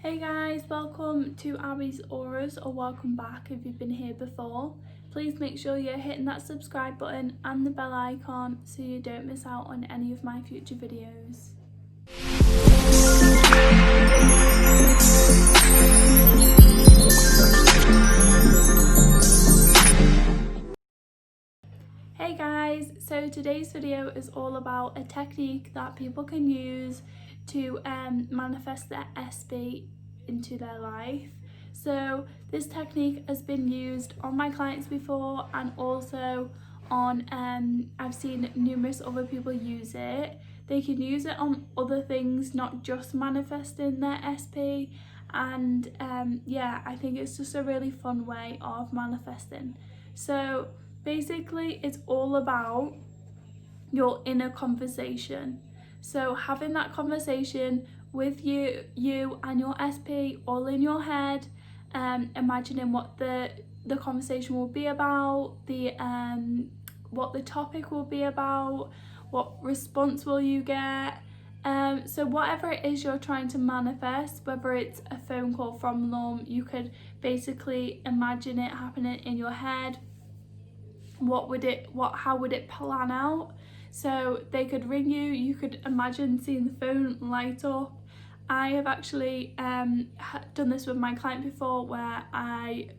Hey guys, welcome to Abbie's Auras, or welcome back if you've been here before. Please make sure you're hitting that subscribe button and the bell icon so you don't miss out on any of my future videos. Hey guys, so today's video is all about a technique that people can use to manifest their SB into their life. So this technique has been used on my clients before, and also on I've seen numerous other people use it. They can use it on other things, not just manifesting their SP, and yeah, I think it's just a really fun way of manifesting. So basically it's all about your inner conversation. So having that conversation with you and your SP all in your head, imagining what the conversation will be about, what the topic will be about, what response will you get. So whatever it is you're trying to manifest, whether it's a phone call from them, you could basically imagine it happening in your head. How would it plan out? So they could ring you, you could imagine seeing the phone light up. I have actually done this with my client before, where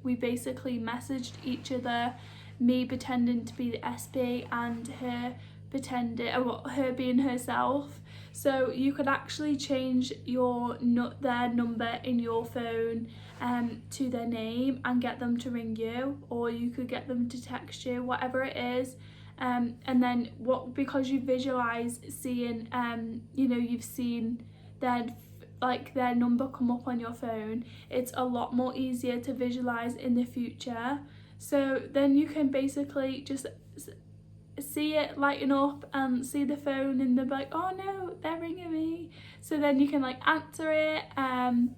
we basically messaged each other, me pretending to be the SP and her being herself. So you could actually change their number in your phone to their name and get them to ring you, or you could get them to text you, whatever it is. And then because you visualize seeing you've seen their number come up on your phone, it's a lot more easier to visualize in the future. So then you can basically just see it lighten up and see the phone, and they're like, oh no, they're ringing me. So then you can answer it, and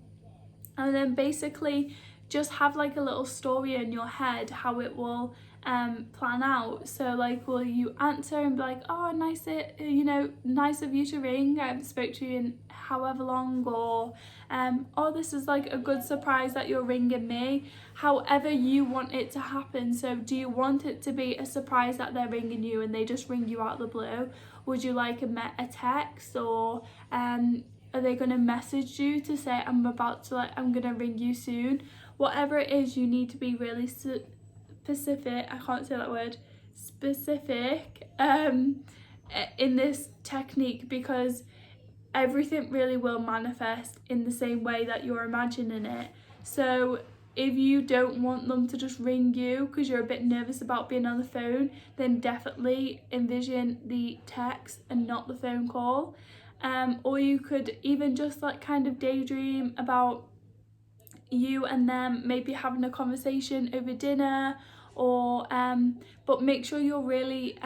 then basically just have a little story in your head how it will plan out. So will you answer and be like, oh, nice of you to ring, I haven't spoke to you in however long, or oh, this is a good surprise that you're ringing me. However you want it to happen. So do you want it to be a surprise that they're ringing you and they just ring you out of the blue? Would you like a text, or are they going to message you to say I'm gonna ring you soon? Whatever it is, you need to be really specific. I can't say that word. Specific in this technique, because everything really will manifest in the same way that you're imagining it. So if you don't want them to just ring you because you're a bit nervous about being on the phone, then definitely envision the text and not the phone call. Or you could even just kind of daydream about you and them maybe having a conversation over dinner, or but make sure you're really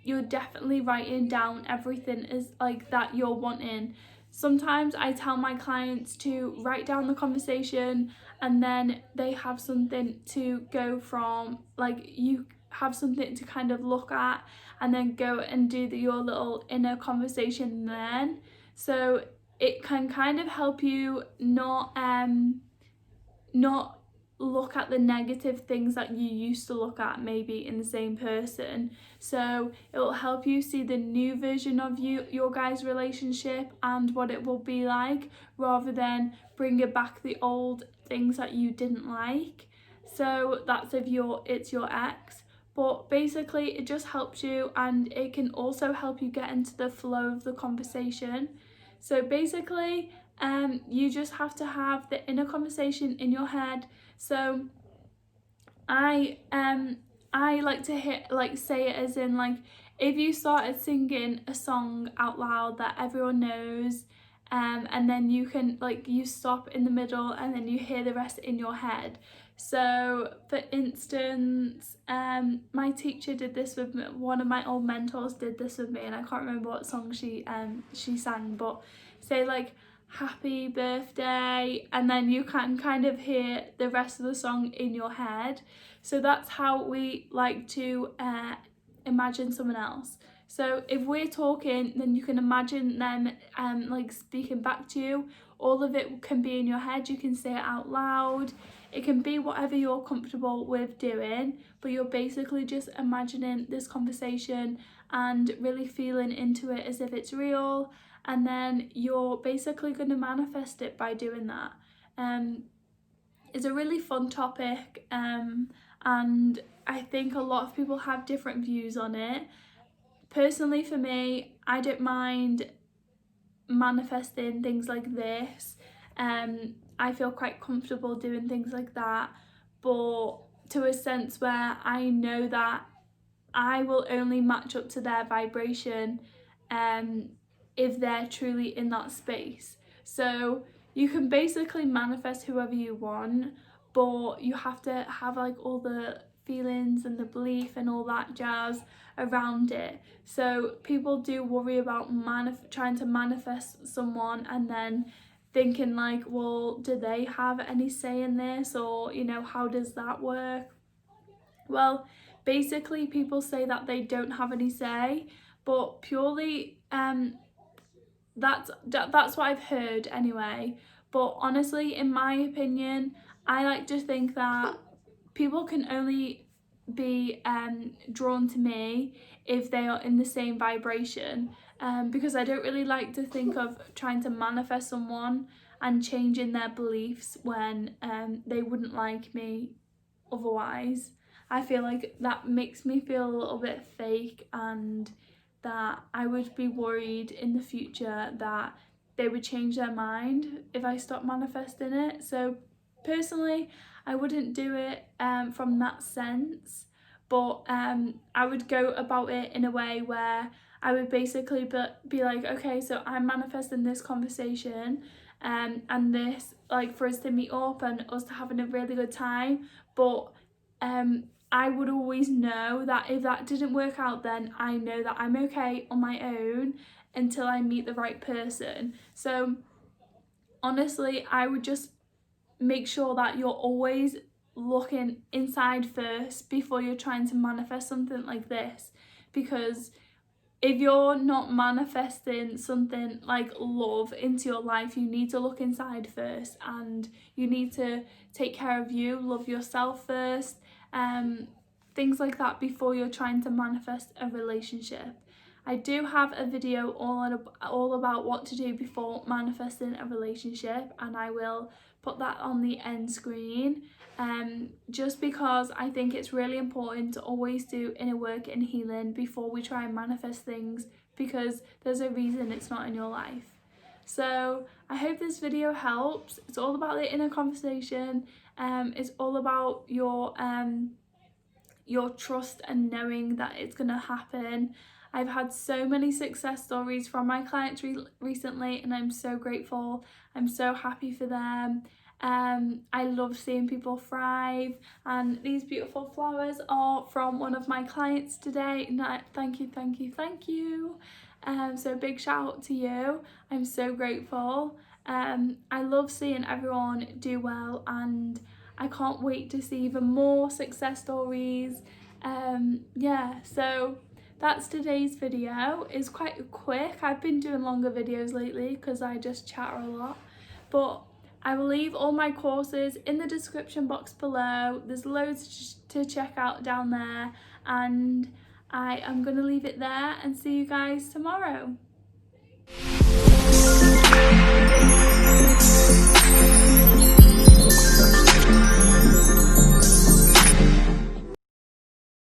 you're definitely writing down everything is that you're wanting. Sometimes I tell my clients to write down the conversation, and then they have something to go from, you have something to kind of look at, and then go and do your little inner conversation then. So it can kind of help you not look at the negative things that you used to look at maybe in the same person. So it will help you see the new version of your guys' relationship and what it will be like, rather than bringing back the old things that you didn't like. So that's if it's your ex. But basically it just helps you, and it can also help you get into the flow of the conversation. So basically you just have to have the inner conversation in your head. So I like to say it as in, if you started singing a song out loud that everyone knows, and then you can you stop in the middle and then you hear the rest in your head. So for instance, my teacher did this with me, one of my old mentors did this with me, and I can't remember what song she sang, but say happy birthday, and then you can kind of hear the rest of the song in your head. So that's how we like to imagine someone else. So if we're talking, then you can imagine them speaking back to you, all of it can be in your head, you can say it out loud, it can be whatever you're comfortable with doing, but you're basically just imagining this conversation and really feeling into it as if it's real, and then you're basically going to manifest it by doing that. It's a really fun topic, and I think a lot of people have different views on it. Personally, for me, I don't mind manifesting things like this. I feel quite comfortable doing things like that, but to a sense where I know that I will only match up to their vibration if they're truly in that space. So you can basically manifest whoever you want, but you have to have like all the feelings and the belief and all that jazz around it. So people do worry about trying to manifest someone and then thinking like, well, do they have any say in this, or you know, how does that work? Well, basically people say that they don't have any say, but purely that's what I've heard anyway. But honestly, in my opinion, I like to think that people can only be drawn to me if they are in the same vibration, because I don't really like to think of trying to manifest someone and changing their beliefs when they wouldn't like me otherwise. I feel like that makes me feel a little bit fake, and that I would be worried in the future that they would change their mind if I stopped manifesting it. So personally, I wouldn't do it from that sense, but I would go about it in a way where I would basically be like, okay, so I'm manifesting this conversation and this, like, for us to meet up and us to having a really good time, but I would always know that if that didn't work out, then I know that I'm okay on my own until I meet the right person. So honestly, I would just make sure that you're always looking inside first before you're trying to manifest something like this, because if you're not manifesting something like love into your life, you need to look inside first, and you need to take care of you, love yourself first, things like that before you're trying to manifest a relationship. I do have a video all about what to do before manifesting a relationship, and I will put that on the end screen, just because I think it's really important to always do inner work and healing before we try and manifest things, because there's a reason it's not in your life. So I hope this video helps. It's all about the inner conversation. It's all about your trust and knowing that it's gonna happen. I've had so many success stories from my clients recently, and I'm so grateful. I'm so happy for them. I love seeing people thrive, and these beautiful flowers are from one of my clients today. And thank you. So big shout out to you. I'm so grateful. I love seeing everyone do well, and I can't wait to see even more success stories. Yeah, so that's today's video. It's quite quick. I've been doing longer videos lately because I just chatter a lot, but I will leave all my courses in the description box below. There's loads to check out down there, and I am going to leave it there and see you guys tomorrow.